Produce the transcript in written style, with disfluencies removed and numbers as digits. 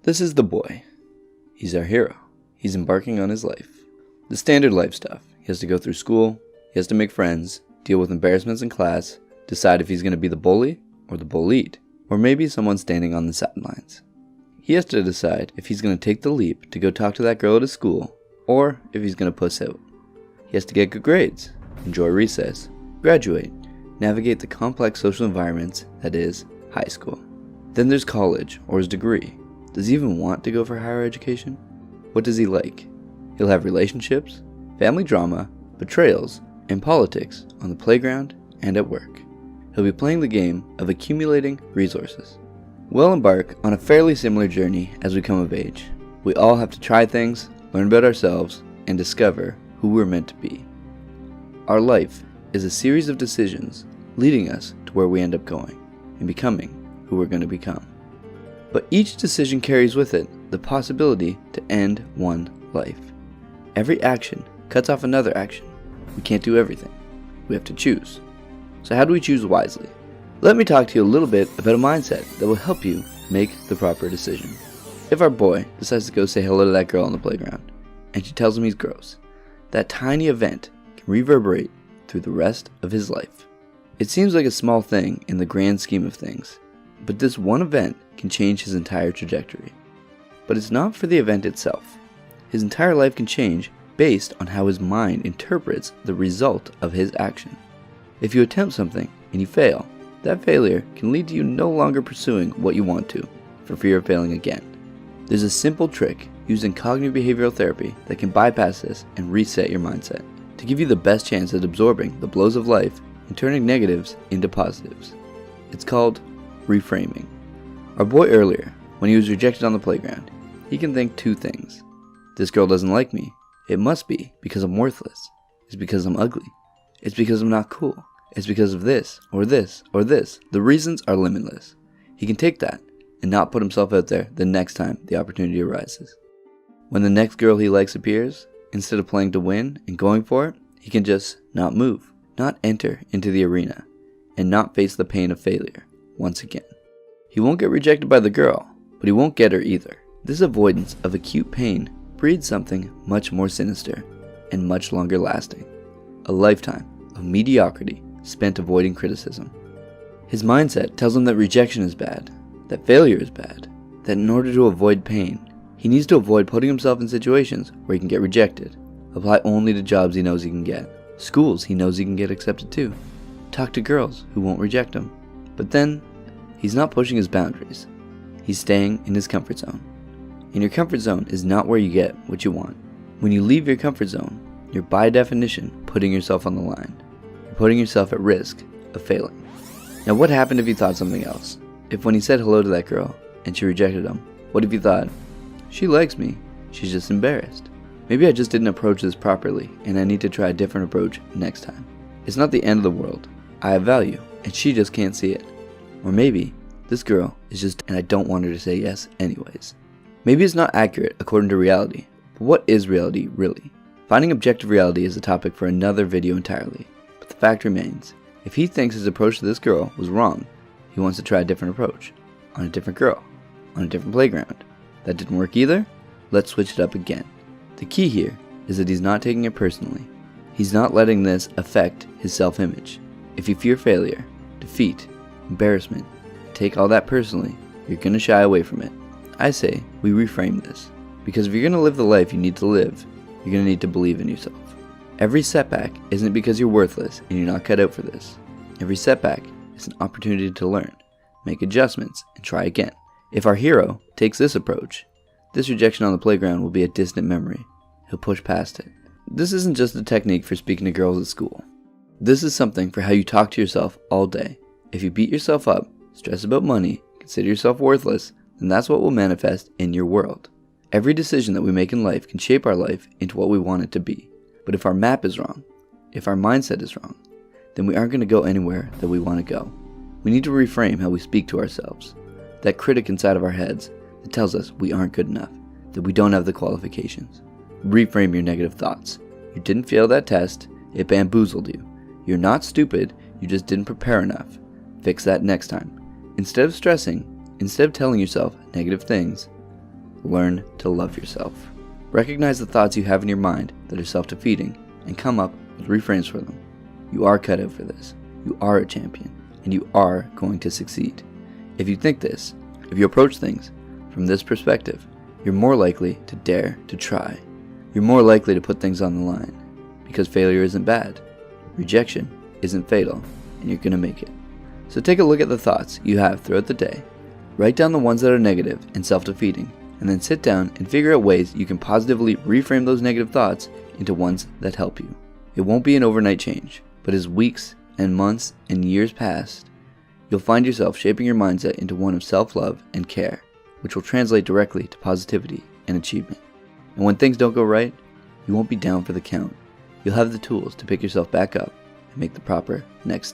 This is the boy. He's our hero. He's embarking on his life. The standard life stuff. He has to go through school, he has to make friends, deal with embarrassments in class, decide if he's going to be the bully or the bullied, or maybe someone standing on the sidelines. He has to decide if he's going to take the leap to go talk to that girl at his school, or if he's going to puss out. He has to get good grades, enjoy recess, graduate, navigate the complex social environments that is high school. Then there's college or his degree. Does he even want to go for higher education? What does he like? He'll have relationships, family drama, betrayals, and politics on the playground and at work. He'll be playing the game of accumulating resources. We'll embark on a fairly similar journey as we come of age. We all have to try things, learn about ourselves, and discover who we're meant to be. Our life is a series of decisions leading us to where we end up going and becoming who we're going to become. But each decision carries with it the possibility to end one life. Every action cuts off another action. We can't do everything. We have to choose. So how do we choose wisely? Let me talk to you a little bit about a mindset that will help you make the proper decision. If our boy decides to go say hello to that girl on the playground, and she tells him he's gross, that tiny event can reverberate through the rest of his life. It seems like a small thing in the grand scheme of things, but this one event can change his entire trajectory. But it's not for the event itself. His entire life can change based on how his mind interprets the result of his action. If you attempt something and you fail, that failure can lead to you no longer pursuing what you want to, for fear of failing again. There's a simple trick used in cognitive behavioral therapy that can bypass this and reset your mindset, to give you the best chance at absorbing the blows of life and turning negatives into positives. It's called reframing. Our boy earlier, when he was rejected on the playground, he can think two things. This girl doesn't like me. It must be because I'm worthless. It's because I'm ugly. It's because I'm not cool. It's because of this, or this, or this. The reasons are limitless. He can take that and not put himself out there the next time the opportunity arises. When the next girl he likes appears, instead of playing to win and going for it, he can just not move, not enter into the arena, and not face the pain of failure once again. He won't get rejected by the girl, but he won't get her either. This avoidance of acute pain breeds something much more sinister and much longer lasting. A lifetime of mediocrity spent avoiding criticism. His mindset tells him that rejection is bad, that failure is bad, that in order to avoid pain, he needs to avoid putting himself in situations where he can get rejected, apply only to jobs he knows he can get, schools he knows he can get accepted to, talk to girls who won't reject him. But then, he's not pushing his boundaries. He's staying in his comfort zone. And your comfort zone is not where you get what you want. When you leave your comfort zone, you're by definition putting yourself on the line. You're putting yourself at risk of failing. Now what happened if you thought something else? If when he said hello to that girl and she rejected him, what if you thought, she likes me, she's just embarrassed. Maybe I just didn't approach this properly and I need to try a different approach next time. It's not the end of the world. I have value and she just can't see it. Or maybe this girl is just and I don't want her to say yes anyways. Maybe it's not accurate according to reality, but what is reality really? Finding objective reality is a topic for another video entirely, but the fact remains, if he thinks his approach to this girl was wrong, he wants to try a different approach, on a different girl, on a different playground. That didn't work either? Let's switch it up again. The key here is that he's not taking it personally. He's not letting this affect his self-image. If you fear failure, defeat, embarrassment, take all that personally, you're going to shy away from it. I say we reframe this, because if you're going to live the life you need to live, you're going to need to believe in yourself. Every setback isn't because you're worthless and you're not cut out for this. Every setback is an opportunity to learn, make adjustments, and try again. If our hero takes this approach, this rejection on the playground will be a distant memory. He'll push past it. This isn't just a technique for speaking to girls at school. This is something for how you talk to yourself all day. If you beat yourself up, stress about money, consider yourself worthless, then that's what will manifest in your world. Every decision that we make in life can shape our life into what we want it to be. But if our map is wrong, if our mindset is wrong, then we aren't going to go anywhere that we want to go. We need to reframe how we speak to ourselves. That critic inside of our heads that tells us we aren't good enough, that we don't have the qualifications. Reframe your negative thoughts. You didn't fail that test, it bamboozled you. You're not stupid, you just didn't prepare enough. Fix that next time. Instead of stressing, instead of telling yourself negative things, learn to love yourself. Recognize the thoughts you have in your mind that are self-defeating and come up with reframes for them. You are cut out for this. You are a champion, and you are going to succeed. If you think this, if you approach things from this perspective, you're more likely to dare to try. You're more likely to put things on the line, because failure isn't bad, rejection isn't fatal, and you're going to make it. So take a look at the thoughts you have throughout the day, write down the ones that are negative and self-defeating, and then sit down and figure out ways you can positively reframe those negative thoughts into ones that help you. It won't be an overnight change, but as weeks and months and years pass, you'll find yourself shaping your mindset into one of self-love and care, which will translate directly to positivity and achievement. And when things don't go right, you won't be down for the count. You'll have the tools to pick yourself back up and make the proper next step.